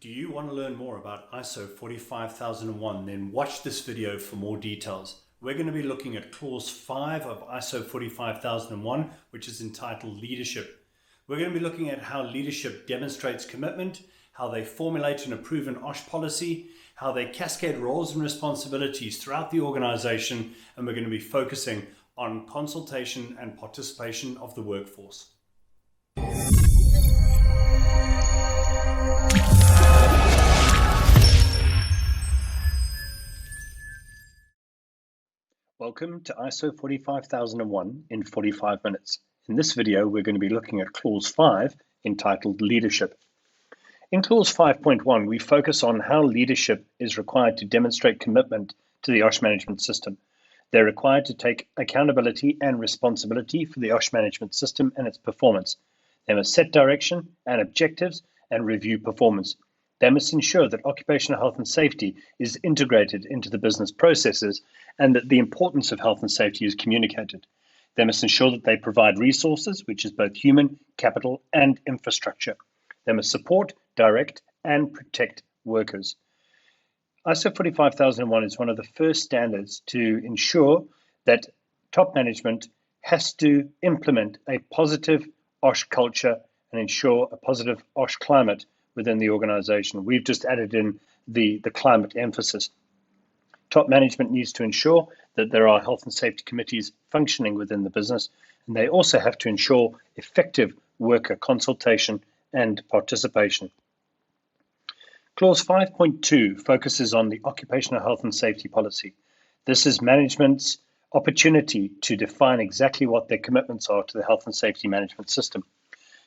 Do you want to learn more about ISO 45001? Then watch this video for more details. We're going to be looking at Clause 5 of ISO 45001, which is entitled Leadership. We're going to be looking at how leadership demonstrates commitment, how they formulate and approve an OHS policy, how they cascade roles and responsibilities throughout the organization, and we're going to be focusing on consultation and participation of the workforce. Welcome to ISO 45001 in 45 minutes. In this video, we're going to be looking at Clause 5, entitled Leadership. In Clause 5.1, we focus on how leadership is required to demonstrate commitment to the OHS management system. They're required to take accountability and responsibility for the OHS management system and its performance. They must set direction and objectives and review performance. They must ensure that occupational health and safety is integrated into the business processes and that the importance of health and safety is communicated. They must ensure that they provide resources, which is both human, capital, and infrastructure. They must support, direct, and protect workers. ISO 45001 is one of the first standards to ensure that top management has to implement a positive OHS culture and ensure a positive OHS climate within the organization. We've just added in the climate emphasis. Top management needs to ensure that there are health and safety committees functioning within the business, and they also have to ensure effective worker consultation and participation. Clause 5.2 focuses on the occupational health and safety policy. This is management's opportunity to define exactly what their commitments are to the health and safety management system.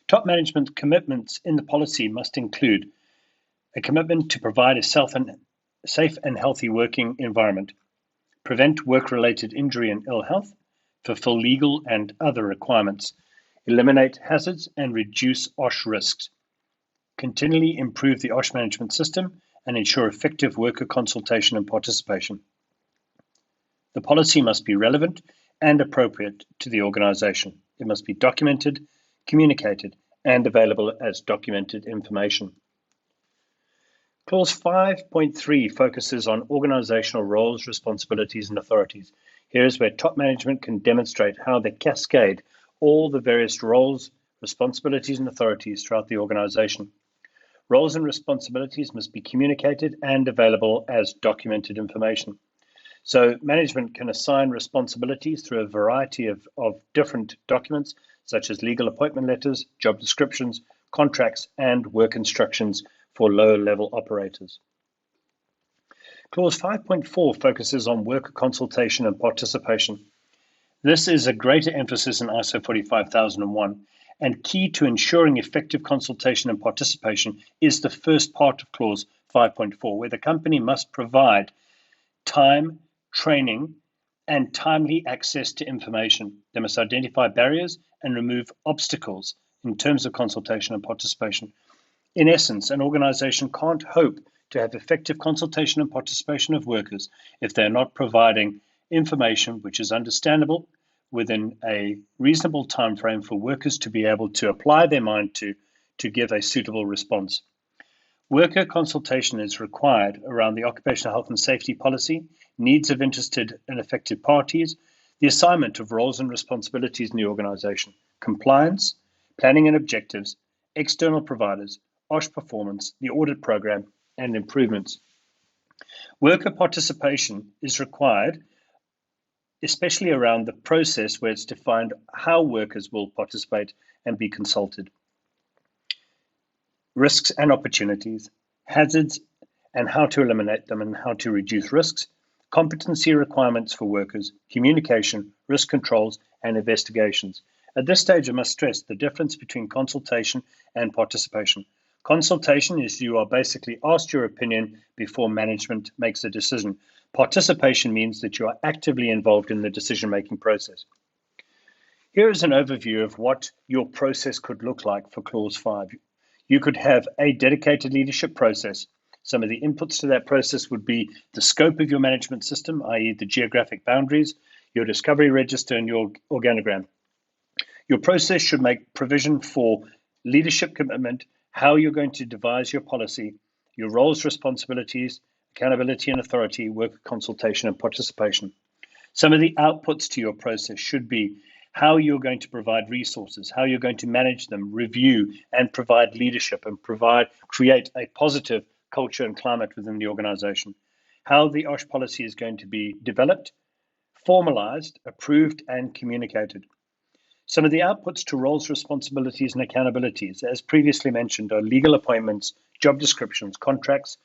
Top management commitments in the policy must include a commitment to provide a safe and healthy working environment, prevent work-related injury and ill health, fulfill legal and other requirements, eliminate hazards and reduce OHS risks, continually improve the OHS management system, and ensure effective worker consultation and participation. The policy must be relevant and appropriate to the organization. It must be documented, communicated, and available as documented information. Clause 5.3 focuses on organizational roles, responsibilities, and authorities. Here's where top management can demonstrate how they cascade all the various roles, responsibilities, and authorities throughout the organization. Roles and responsibilities must be communicated and available as documented information. So management can assign responsibilities through a variety of different documents, such as legal appointment letters, job descriptions, contracts, and work instructions for lower-level operators. Clause 5.4 focuses on worker consultation and participation. This is a greater emphasis in ISO 45001, and key to ensuring effective consultation and participation is the first part of Clause 5.4, where the company must provide time, training, and timely access to information. They must identify barriers and remove obstacles in terms of consultation and participation. In essence, an organization can't hope to have effective consultation and participation of workers if they're not providing information which is understandable within a reasonable time frame for workers to be able to apply their mind to give a suitable response. Worker consultation is required around the occupational health and safety policy, needs of interested and affected parties, the assignment of roles and responsibilities in the organization, compliance, planning and objectives, external providers, OHS performance, the audit program, and improvements. Worker participation is required, especially around the process where it's defined how workers will participate and be consulted. Risks and opportunities, hazards and how to eliminate them and how to reduce risks, competency requirements for workers, communication, risk controls, and investigations. At this stage, I must stress the difference between consultation and participation. Consultation is you are basically asked your opinion before management makes a decision. Participation means that you are actively involved in the decision-making process. Here is an overview of what your process could look like for Clause 5. You could have a dedicated leadership process. Some of the inputs to that process would be the scope of your management system, i.e. the geographic boundaries, your discovery register, and your organogram. Your process should make provision for leadership commitment, how you're going to devise your policy, your roles, responsibilities, accountability and authority, worker consultation and participation. Some of the outputs to your process should be how you're going to provide resources, how you're going to manage them, review and provide leadership and create a positive culture and climate within the organization, how the OHS policy is going to be developed, formalized, approved and communicated. Some of the outputs to roles, responsibilities and accountabilities, as previously mentioned, are legal appointments, job descriptions, contracts,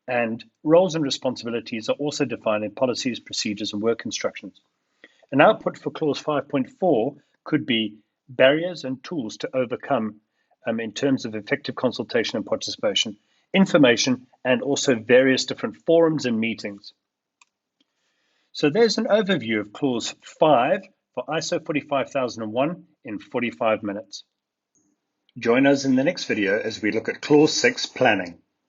and roles and responsibilities are also defined in policies, procedures, and work instructions. An output for clause 5.4 could be barriers and tools to overcome in terms of effective consultation and participation, information, and also various different forums and meetings. So there's an overview of clause 5 for ISO 45001 in 45 minutes. Join us in the next video as we look at clause 6, planning.